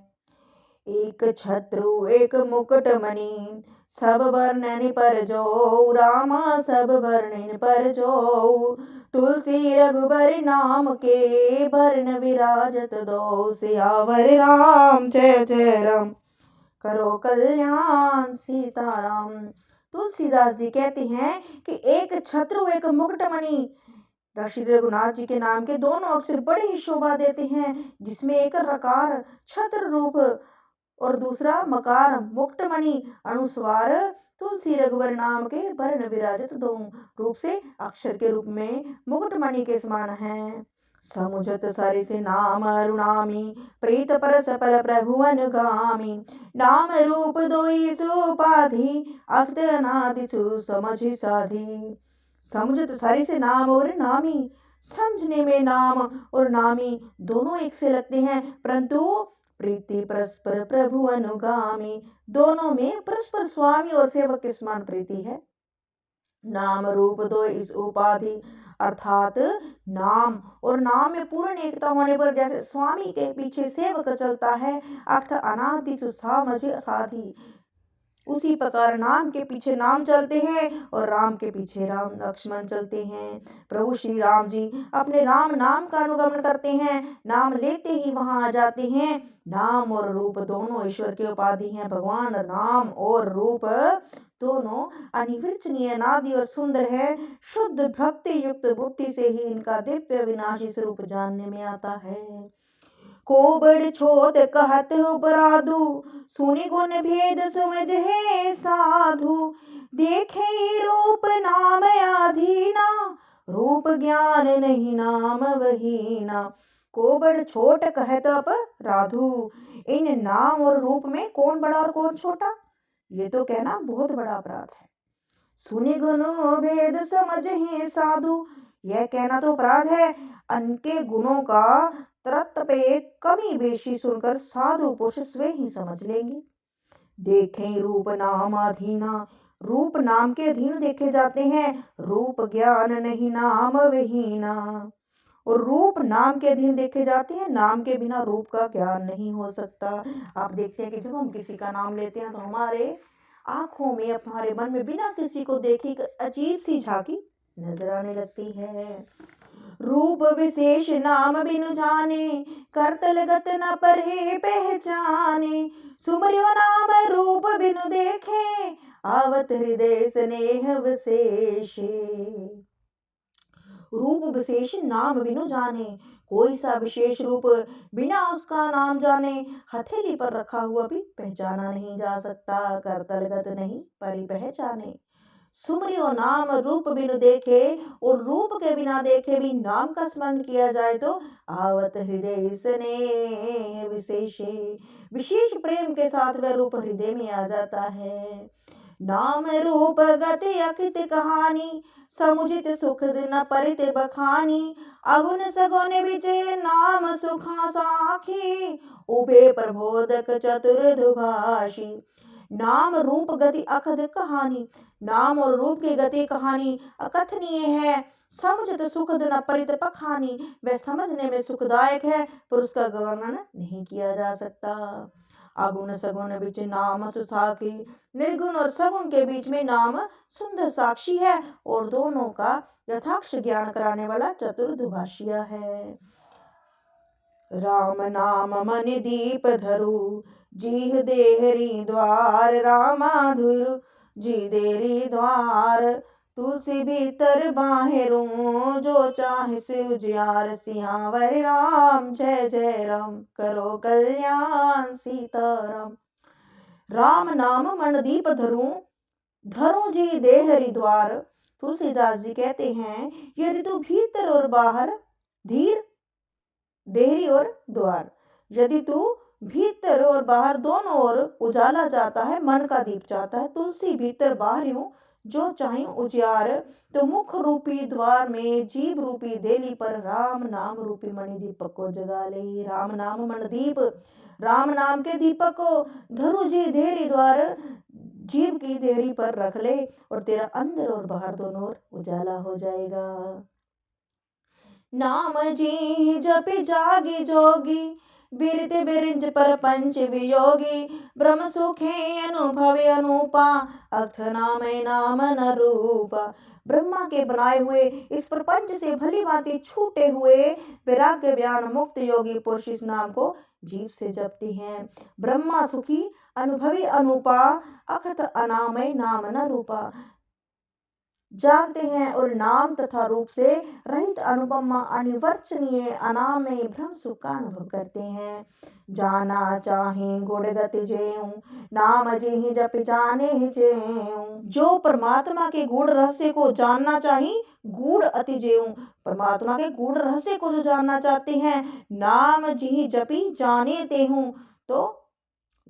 एक छत्रु एक मुकुट मणि, सब वर्णन पर जो रामा, सब वर्णन पर जो। तुलसी रघुबर नाम के, भरण विराजत दो। सियावर राम जय जय राम, करो कल्याण सीताराम। तुलसीदास जी कहते हैं कि एक छत्रु एक मुकुटमणि, श्री रघुनाथ जी के नाम के दोनों अक्षर बड़े ही शोभा देते हैं, जिसमें एक रकार छत्र रूप और दूसरा मकार मुक्तमणि अनुस्वार तुलसी रघुवर नाम के वर्ण विराजित दो रूप से अक्षर के रूप में मुकुटमणि के समान है। समुझत सरिस नाम अरुणामी प्रीत परस पल प्रभु अनुगामी। नाम रूप दोई सुपाधि अक्त अनादि छु समझि साधी। समुझत सरिस नाम और नामी, समझने में नाम और नामी दोनों एक से लगते हैं, परंतु प्रीति परस्पर प्रभु अनुगामी, दोनों में परस्पर स्वामी और सेवक के समान प्रीति है। नाम रूप दो इस उपाधि, अर्थात नाम और नाम में पूर्ण एकता होने पर जैसे स्वामी के पीछे सेवक चलता है, अर्थ अनादि सामझ साधी, उसी प्रकार नाम के पीछे नाम चलते हैं और राम के पीछे राम लक्ष्मण चलते हैं। प्रभु श्री राम जी अपने राम नाम का अनुगमन करते हैं, नाम लेते ही वहां आ जाते हैं। नाम और रूप दोनों ईश्वर की उपाधि हैं। भगवान नाम और रूप दोनों अनिर्वचनीय, अनादि और सुंदर है। शुद्ध भक्ति युक्त बुद्धि से ही इनका दिव्य विनाशी स्वरूप जानने में आता है। को बड़ छोट कहत उपराधु, सुनि गुण भेद समझ है साधु। देखे रूप नाम अधीना, रूप ज्ञान नहीं नाम वहीना। को बड़ छोट कहत अपराधु, इन नाम और रूप में कौन बड़ा और कौन छोटा, ये तो कहना बहुत बड़ा अपराध है। सुनि गुण भेद समझ है साधु, यह कहना तो अपराध है। अनके गुणों का तरत पे कमी बेशी सुनकर साधु पुरुष स्वयं ही समझ लेंगे। देखें रूप नाम अधीना, रूप नाम के अधीन देखे जाते हैं। रूप ज्ञान नहीं नाम वहीना, और रूप नाम के अधीन देखे जाते हैं। नाम के बिना रूप का ज्ञान नहीं हो सकता। आप देखते हैं कि जब हम किसी का नाम लेते हैं तो हमारे आंखों में, हमारे मन में बिना किसी को देखे अजीब सी झांकी नजर आने लगती है। रूप विशेष नाम बिनु जाने, करतल गत न परे पहचाने। सुमरियो नाम रूप बिनु देखे, आवत हृदय स्नेह विशेषे। रूप विशेष नाम बिनु जाने, कोई सा विशेष रूप बिना उसका नाम जाने हथेली पर रखा हुआ भी पहचाना नहीं जा सकता। करतलगत नहीं परि पहचाने। सुमरियो नाम रूप बिनु देखे, और रूप के बिना देखे भी नाम का स्मरण किया जाए तो आवत हृदय स्नेह विशेषे, विशेष प्रेम के साथ वह रूप हृदय में आ जाता है। नाम रूप गति अखित कहानी, समुचित सुख न परित बखानी। अगुन सगुन विजय नाम सुखा साखी, उभे प्रबोधक चतुर दुभाषी। नाम रूप गति अखद कहानी, नाम और रूप की गति कहानी अकथनीय है। समुचित सुखद न परित बखानी, वह समझने में सुखदायक है पर उसका वर्णन नहीं किया जा सकता। अगुण सगुण बीच नाम सुसाखी, निर्गुण और सगुण के बीच में नाम सुंदर साक्षी है और दोनों का यथार्थ ज्ञान कराने वाला चतुर दुभाषिया है। राम नाम मन दीप धरु, जीह देहरी द्वार। रामाधुर जी देरी द्वार, तुलसी भीतर बाहेरू। जो चाहे से उजियार, सियावर राम जय जय राम। करो कल्याण सीताराम। राम नाम मन दीप धरू, धरू जी देहरी द्वार। तुलसीदास जी कहते हैं, यदि तू भीतर और बाहर, धीर देहरी और द्वार, यदि तू भीतर और बाहर दोनों ओर उजाला चाहता है, मन का दीप चाहता है, तुलसी भीतर बाहर यूं जो चाहे उजियार, तो मुख रूपी द्वार में जीव रूपी देली पर राम नाम रूपी मणि दीपक को जगा ले। राम नाम मण दीप, राम नाम के दीपक को धरु जी देहरी द्वार, जीव की देहरी पर रख ले और तेरा अंदर और बाहर दोनों ओर उजाला हो जाएगा। नाम जी जप जागी जोगी, बिरत बिरिंज पर पंच वियोगी। ब्रह्म सुखे अनुभवे अनूपा, अर्थ नाम नाम न रूपा। ब्रह्मा के बनाए हुए इस प्रपंच से भली भांति छूटे हुए वैराग्य ज्ञान मुक्त योगी पुरुष इस नाम को जीव से जपती हैं। ब्रह्मा सुखी, अनुभवी अनूपा, अखत अनामय नाम न रूपा। जागते हैं और नाम तथा रूप से रहित अनुपमा अनिवर्चनीय अनामय भ्रम सुख का अनुभव करते हैं। जाना चाहे गुण गति जेऊं, नाम जिहि जप जाने जेऊं। जो परमात्मा के गूढ़ रहस्य को जानना चाहे गूढ़ अति जेऊं, परमात्मा के गूढ़ रहस्य को जो जानना चाहते हैं, नाम जिहि जपी जाने तेहूं, तो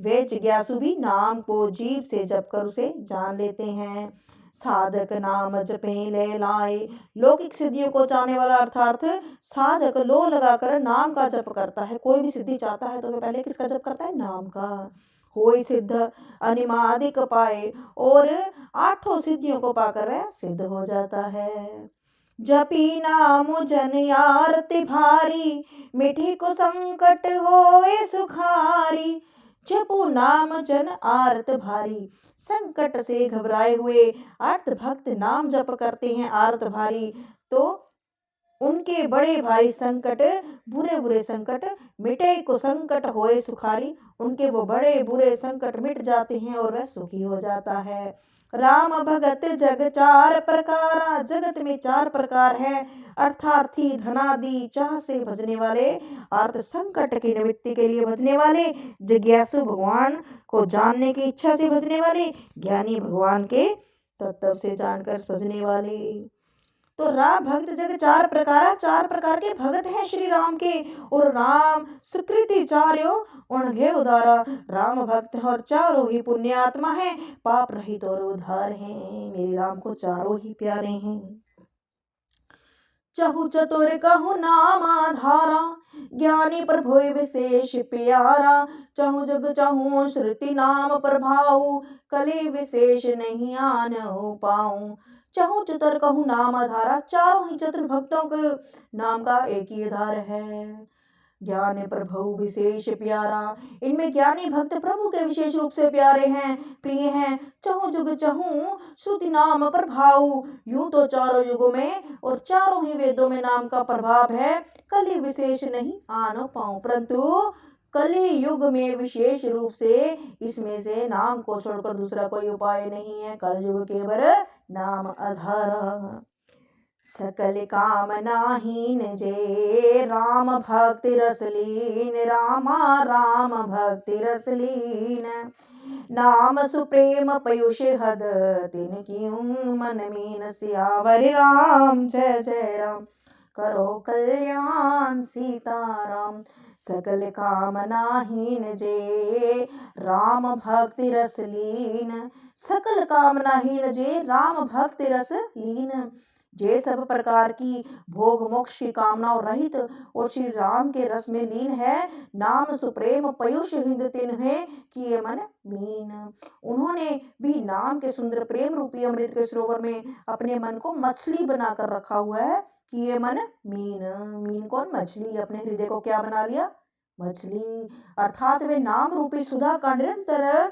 वे जिज्ञासु भी नाम को जीव से जप कर उसे जान लेते हैं। साधक नाम जपे ले लाए, लौकिक सिद्धियों को चाहने वाला अर्थात साधक लो लगाकर नाम का जप करता है। कोई भी सिद्धि चाहता है तो वह पहले किसका जप करता है? नाम का। होई सिद्ध अनिमादिक पाए, और आठों सिद्धियों को पाकर वह सिद्ध हो जाता है। जपी नाम जन आरती भारी, मिठी को संकट होए सुखारी। जपो नाम जन आरत भारी, संकट से घबराए हुए अर्थ भक्त नाम जप करते हैं आरत भारी, तो उनके बड़े भारी संकट, बुरे बुरे संकट मिटे को संकट होए सुखारी, उनके वो बड़े बुरे संकट मिट जाते हैं और वह सुखी हो जाता है। राम भगत जग चार प्रकारा, जगत में चार प्रकार है, अर्थार्थी धनादि चाह से भजने वाले, अर्थ संकट की निवृत्ति के लिए भजने वाले, जिज्ञासु भगवान को जानने की इच्छा से भजने वाले, ज्ञानी भगवान के तत्व से जानकर भजने वाले। तो राम भक्त जग चार प्रकार के भगत हैं श्री राम के, और राम सुकृति चार्यो उनघे उदारा। राम भक्त और चारों ही पुण्यात्मा हैं, पाप रहित और उद्धार हैं। मेरे राम को चारों ही प्यारे हैं। चहु चतुर कहु नाम आधारा, ज्ञानी प्रभु विशेष प्यारा। चहु जग चहु श्रुति नाम प्रभाऊ, कली विशेष नहीं आन पाऊं। चहु चतुर कहु नाम आधारा, चारों ही चतुर भक्तों के नाम का एक ही आधार है। ज्ञान प्रभु विशेष प्यारा, इनमें ज्ञानी भक्त प्रभु के विशेष रूप से प्यारे हैं, प्रिय हैं। चहु जुग चहु श्रुति नाम प्रभाव, यूं तो चारों युगों में और चारों ही वेदों में नाम का प्रभाव है। कली विशेष नहीं आन पाऊं, परंतु कली युग में विशेष रूप से इसमें से नाम को छोड़कर दूसरा कोई उपाय नहीं है। कल युग केवल नाम आधारा। सकल कामनाहीन जे राम भक्ति रसलीन, रामा राम भक्ति रसलीन। नाम सुप्रेम पयुष हद, तिन क्यों मन मीन सियावर राम। जय जय राम, करो कल्याण सीताराम। सकल कामनाहीन जे राम भक्ति रसलीन, सकल कामनाहीन जे राम भक्ति रसलीन। जे सब प्रकार की भोग मोक्ष की कामनाओं रहित और श्री राम के रस में लीन है, नाम सुप्रेम पयुष हिंद तिन्हें किए मन मीन। उन्होंने भी नाम के सुंदर प्रेम रूपी अमृत के सरोवर में अपने मन को मछली बनाकर रखा हुआ है। किए मन मीन, मीन कौन? मछली। अपने हृदय को क्या बना लिया? मछली। अर्थात वे नाम रूपी सुधा का निरंतर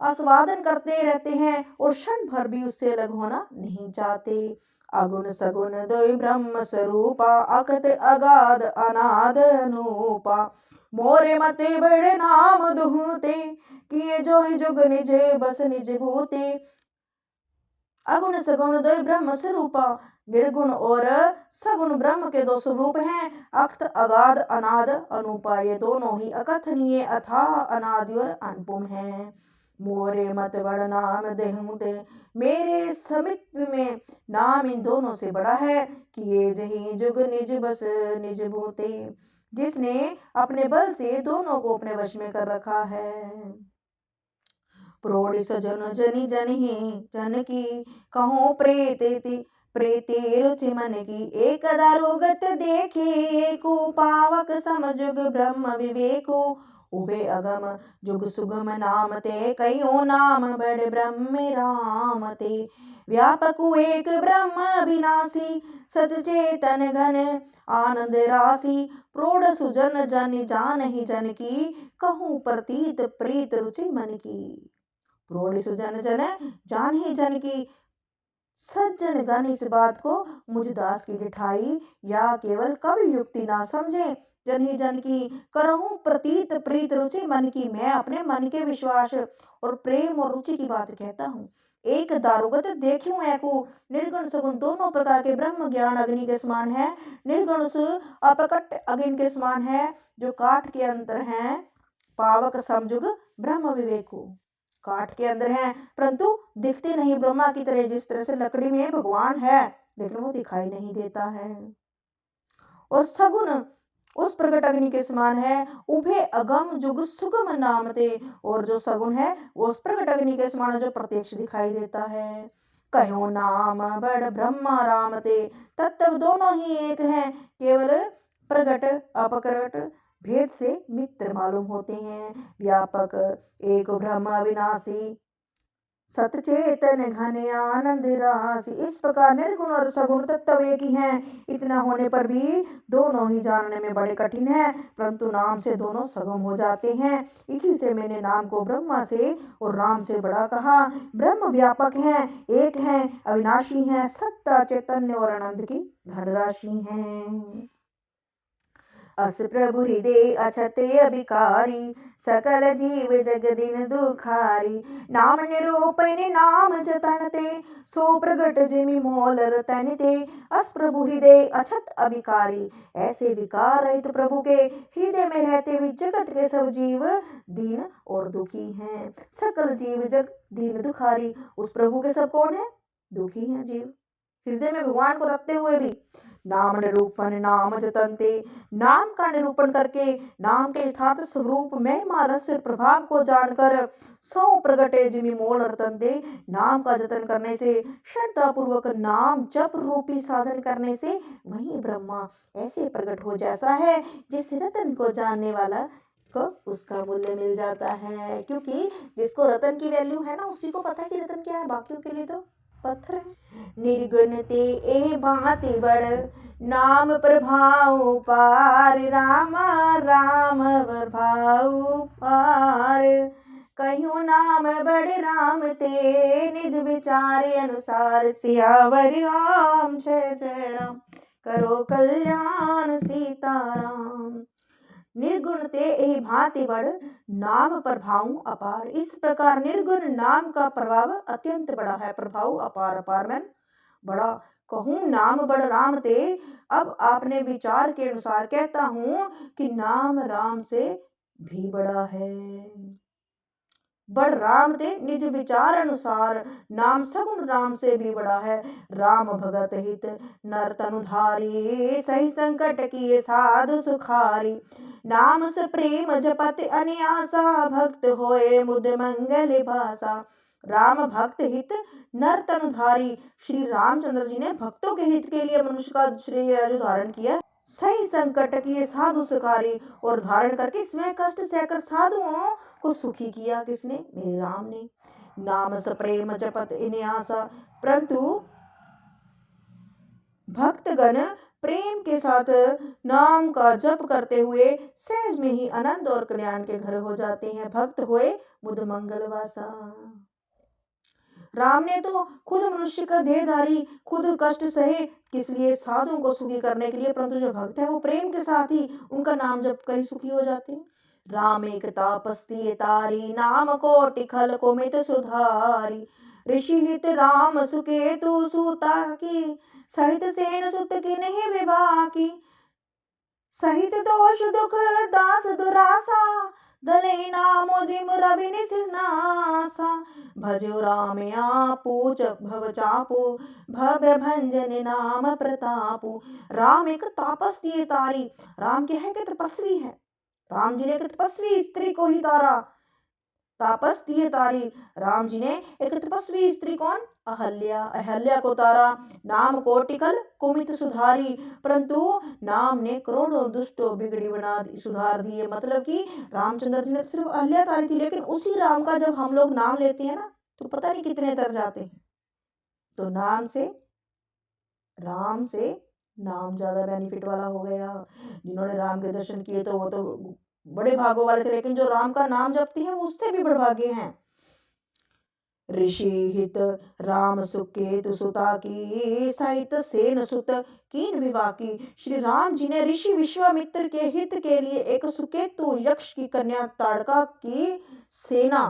आस्वादन करते रहते हैं और क्षण भर भी उससे अलग होना नहीं चाहते। अगुण सगुण द्वय ब्रह्म स्वरूपा, अकत अगाध अनाद अनूपा। मोरे मते बड़े नाम दुहते, किए जो ही जुग निज बस निज भूते। अगुण सगुण द्वय ब्रह्म स्वरूपा, निर्गुण और सगुण ब्रह्म के दो स्वरूप हैं। अक्त अगाध अनाद अनूपा, ये दोनों ही अकथनीय अथाह अनादि और अनुपम हैं। मोरे मत बड़ नाम देहूं दे, मेरे समित्व में नाम इन दोनों से बड़ा है। किए जही जुग निज बस निज भूते, जिसने अपने बल से दोनों को अपने वश में कर रखा है। प्रोढ़ सजन जनि जनि जन की, कहो प्रेते प्रेते रुचि मन की। एक दारुगत देखे को, पावक समजुग ब्रह्म विवेको। उबे अगम जुग सुगम नाम ते, कयो नाम बड़ ब्रह्म राम ते। व्यापक एक ब्रह्म अविनाशी, सत चेतन घन आनंद राशि। प्रोढ़ सुजन जन जान ही जन की, कहूँ प्रतीत प्रीत रुचि मन की। प्रोढ़ सुजन जन जान ही जन की, सज्जन गण इस बात को मुझ दास की डिठाई, या केवल कवि युक्ति ना समझे। जन ही जन की करहूं प्रतीत प्रीत रुचि मन की, मैं अपने मन के विश्वास और प्रेम और रुचि की बात कहता हूँ। एक दारुगत देखियो एको। निर्गुण सगुण दोनों प्रकार के ब्रह्म ज्ञान अग्नि के समान है। निर्गुण उस अप्रकट अग्नि के समान है जो काठ के अंदर है। पावक समजुग ब्रह्म विवेको। काठ के अंदर है परंतु दिखते नहीं ब्रह्मा की तरह। जिस तरह से लकड़ी में भगवान है लेकिन वो दिखाई नहीं देता है। और सगुण उस प्रकट अग्नि के समान है। उभे अगम जुग सुगम नामते। और जो सगुण है वो उस प्रकट अग्नि के समान है जो प्रत्यक्ष दिखाई देता है। कहो नाम बड़ ब्रह्मा रामते। तत्व दोनों ही एक हैं, केवल प्रकट अपकट भेद से मित्र मालूम होते हैं। व्यापक एक ब्रह्म विनाशी, सतचेतन घन आनंद राशि। इस प्रकार निर्गुण और सगुण तत्व एक ही हैं। इतना होने पर भी दोनों ही जानने में बड़े कठिन हैं, परंतु नाम से दोनों सगम हो जाते हैं। इसी से मैंने नाम को ब्रह्मा से और राम से बड़ा कहा। ब्रह्म व्यापक है, एक है, अविनाशी है, सत्ता चैतन्य और आनंद की धनराशि है। अस प्रभु हृदय अछते अभिकारी, सकल जीव जगदिन दुखारी। नाम निरूपण नाम जतनते, सो प्रगट जिमि मोल रतनते। अस प्रभु हृदय अछत अभिकारी। ऐसे विकार रहित प्रभु के हृदय में रहते हुए जगत के सब जीव दीन और दुखी हैं। सकल जीव जग दीन दुखारी। उस प्रभु के सब कौन है? दुखी हैं जीव, हृदय में भगवान को रखते हुए भी। नाम निरूपण नाम जतनते। नाम का निरूपण करके नाम के यथार्थ स्वरूप महिमा रस प्रभाव को जानकर सौ प्रगटे जिमि मोल रतनते। नाम का जतन करने से, श्रद्धा पूर्वक नाम जप रूपी साधन करने से वही ब्रह्मा ऐसे प्रकट हो जैसा है जिस रतन को जानने वाला को उसका मूल्य मिल जाता है। क्योंकि जिसको रतन की वैल्यू है ना उसी को पता है कि रतन क्या है, बाकियों के लिए तो पत्थर है। निर्गुण ते ए भांति बड़, नाम प्रभाव पार। रामा राम प्रभाव पार। कहियो नाम बड़े राम ते, निज विचारे अनुसार। सियावर राम जय जय राम, करो कल्याण सीताराम। निर्गुण ते एहि भांति बड़, नाम प्रभाव अपार। इस प्रकार निर्गुण नाम का प्रभाव अत्यंत बड़ा है। प्रभाव अपार, अपार में बड़ा। कहूँ नाम बड़ राम ते, अब आपने विचार के अनुसार कहता हूँ कि नाम राम से भी बड़ा है। बड़ राम ते निज विचार अनुसार, नाम सगुण राम से भी बड़ा है। राम भगत हित नर तनुधारी, सही संकट किए साधु सुखारी। नाम से प्रेम जपत अनियासा, भक्त होए मुद मंगल भाषा। राम भक्त हित नर तनुधारी। श्री रामचंद्र जी ने भक्तों के हित के लिए मनुष्य का शरीर धारण किया। सही संकट किए साधु सुखारी, और धारण करके इसमें कष्ट सहकर साधुओं को सुखी किया। किसने? मेरे राम ने। नाम से प्रेम जपत इन्यासा, परंतु भक्तगण प्रेम के साथ नाम का जप करते हुए सहज में ही आनंद और कल्याण के घर हो जाते हैं। भक्त हुए बुध मंगल वासा। राम ने तो खुद मनुष्य का देहधारी, खुद कष्ट सहे, किस लिए? साधुओं को सुखी करने के लिए। परंतु जो भक्त है वो प्रेम के साथ ही उनका नाम जप कर सुखी हो जाते हैं। राम एक तापस्ती तारी, नाम कोटि खल कोमित सुधारी। ऋषि हित राम सुकेतु सूता की, सहित सेन सुत की नहीं विवाह की। सहित दोष दुख दास दुरासा, दले नामो जिम रवि निसिनासा। भजो राम आपू भव चापू, भव्य भंजन नाम प्रतापू। राम एक तापस्ती तारी। राम क्या है कि तपस्वी है। राम जी ने एक तपस्वी स्त्री को ही तारा, तापस्ती तारी। राम जी ने एक तपस्वी स्त्री, कौन? अहल्या, अहल्या को तारा। नाम कोटिकल कुमित सुधारी, परंतु नाम ने करोड़ों दुष्टों बिगड़ी बना सुधार दिए। मतलब कि रामचंद्र जी ने सिर्फ अहल्या तारी थी, लेकिन उसी राम का जब हम लोग नाम लेते हैं ना तो पता नहीं कितने तर जाते हैं। तो राम से नाम ज्यादा बेनिफिट वाला हो गया। जिन्होंने राम के दर्शन किए तो वो तो बड़े भागों वाले थे, लेकिन जो राम का नाम जपते हैं वो उससे भी बड़े भागे हैं। ऋषि हित राम सुकेतु सुता की, सहित सेन सुत कीन विवाह की। श्री राम जी ने ऋषि विश्वामित्र के हित के लिए एक सुकेतु यक्ष की कन्या ताड़का की सेना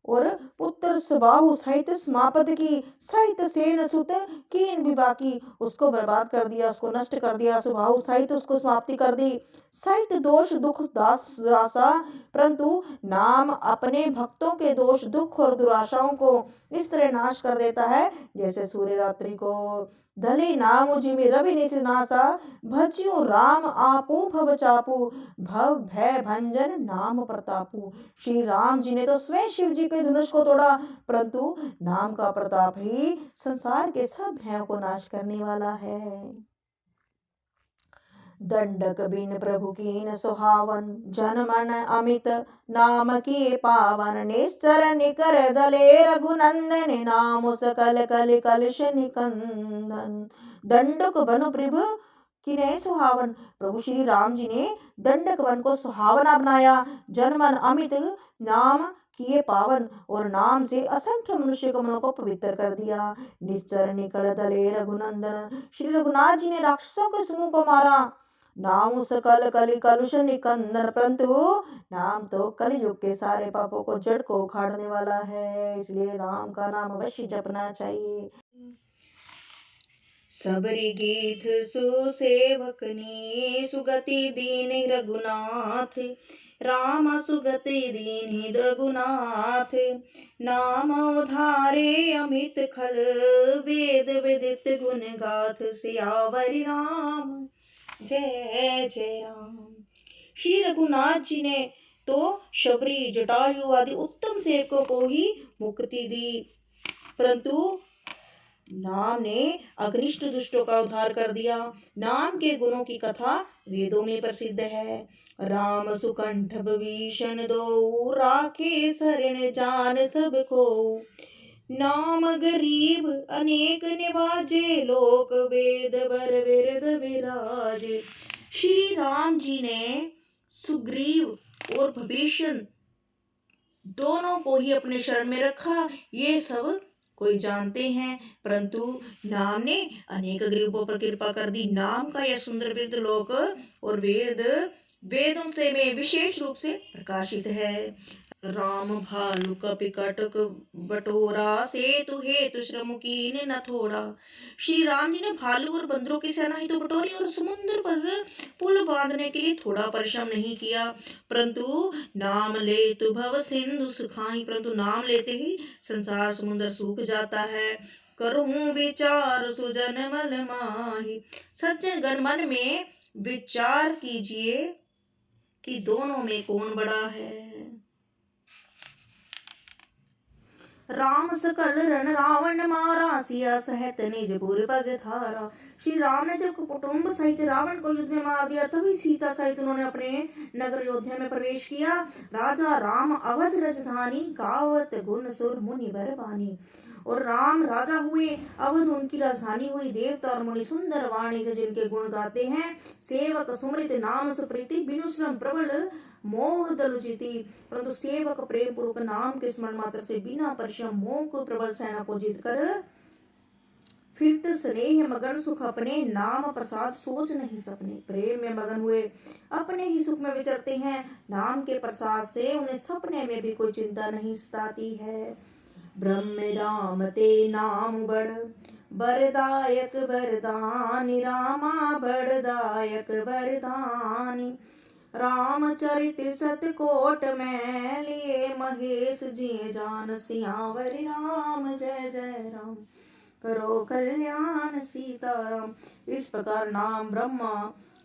और पुत्र सबाहु सहित समाप्त की, सहित सेन सुत कीन विबाकी, उसको बर्बाद कर दिया, उसको नष्ट कर दिया, सुबाहु सहित उसको समाप्ति कर दी, सहित दोष दुख दास दुराशा, परंतु नाम अपने भक्तों के दोष दुख और दुराशाओं को इस तरह नाश कर देता है जैसे सूर्य रात्रि को धली नाम जिमि रवि निशनासा, भज्यो राम आपू भव चापू, भव भय भंजन नाम प्रतापू। श्री राम जी ने तो स्वयं शिव जी के धनुष को तोड़ा, परंतु नाम का प्रताप ही संसार के सब भयों को नाश करने वाला है। दंडक बिन प्रभु कीन सुहावन, जन मन अमित नाम किए पावन, निश्चर निकर दले रघुनंदन, नाम सकल कल कलश निकंदन। दंडक बनु प्रभु किने सुहावन, प्रभु श्री राम जी ने दंडक वन को सुहावना बनाया, जन मन अमित नाम किए पावन, और नाम से असंख्य मनुष्य को मनों को पवित्र कर दिया। निश्चर निकल दले रघुनंदन, श्री रघुनाथ जी ने राक्षसों के समूह को मारा। नाम सकल कलि कलुष निकंदन, परंतु नाम तो कलयुग के सारे पापों को जड़ को उखाड़ने वाला है, इसलिए राम का नाम अवश्य जपना चाहिए। सबरी गीत सुसेवक ने, सुगति दीन रघुनाथ, राम सुगति दीन रघुनाथ, नाम उधारे अमित खल, वेद विदित गुण गाथ, सियावर राम जय जय राम। श्री रघुनाथ जी ने तो शबरी जटायु आदि उत्तम सेवकों को ही मुक्ति दी, परंतु नाम ने अग्निष्ट दुष्टों का उद्धार कर दिया। नाम के गुणों की कथा वेदों में प्रसिद्ध है। राम सुकंठ विभीषण दो, राखे शरण जान सब को, नाम गरीब अनेक निवाजे, लोक वेद बर विरद विराजे। श्री राम जी ने सुग्रीव और विभीषण दोनों को ही अपने शरण में रखा, ये सब कोई जानते हैं, परंतु नाम ने अनेक गरीबों पर कृपा कर दी। नाम का यह सुंदर वृद्ध लोक और वेदों से में विशेष रूप से प्रकाशित है। राम भालु कपि कटक बटोरा, सेतु हेतु श्रम कीन न थोड़ा। श्री राम जी ने भालू और बंदरों की सेना ही तो बटोरी और समुद्र पर पुल बांधने के लिए थोड़ा परिश्रम नहीं किया, परंतु नाम ले तु भव सिंधु सुखाई, परंतु नाम लेते ही संसार समुद्र सूख जाता है। करूं विचार सुजन मल माही, सज्जन गण मन में विचार कीजिए कि दोनों में कौन बड़ा है। राम सकल रण रावण मारा, सिया सहित निज पुर पग थारा। श्री राम ने जब कुटुंब सहित रावण को युद्ध में मार दिया, तभी सीता सहित उन्होंने अपने नगर अयोध्या में प्रवेश किया। राजा राम अवध राजधानी, गावत गुण सुर मुनि बर बानी। और राम राजा हुए, अवध उनकी राजधानी हुई। देवता और मुनि सुंदर वाणी से जिनके गुण गाते हैं, सेवक सुमृत नाम सुप्रीति, बिनु श्रम प्रबल मोह दलुचिति। परंतु सेवक प्रेम पूर्वक नाम के स्मरण मात्र से बिना परिश्रम मोह को प्रबल सेना को जीत कर फिरत स्नेह मगन सुख अपने, नाम प्रसाद सोच नहीं सपने। प्रेम में मगन हुए अपने ही सुख में विचरते हैं, नाम के प्रसाद से उन्हें सपने में भी कोई चिंता नहीं सताती है। ब्रह्म राम ते नाम बड़, बरदायक बरदानी, रामा बड़दायक बरदानी। रामचरित सतकोट में लिए, महेश जी जान सियावर राम जय जय राम, करो कल्याण सीताराम। इस प्रकार नाम ब्रह्मा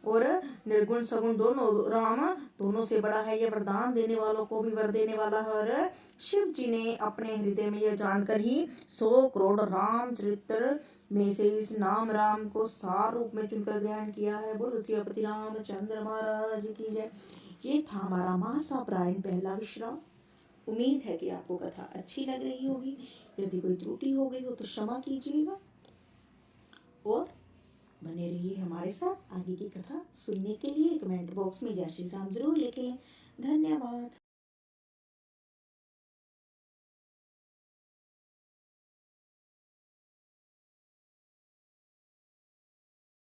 और निर्गुण सगुण दोनों राम दोनों से बड़ा है। यह वरदान देने वालों को भी वर देने वाला है। और शिव जी ने अपने हृदय में यह जानकर ही 100 करोड़ राम चरित्र में से इस नाम राम को सार रूप में चुनकर ग्रहण किया है। बोलो सियापति रामचंद्र महाराज की जय। ये था हमारा महासाप्रायण पहला विश्राम। उम्मीद है कि आपको कथा अच्छी लग रही होगी। यदि कोई त्रुटि हो गई हो तो क्षमा कीजिएगा और बने रहिए हमारे साथ। आगे की कथा सुनने के लिए कमेंट बॉक्स में जय श्री राम जरूर लिखें। धन्यवाद।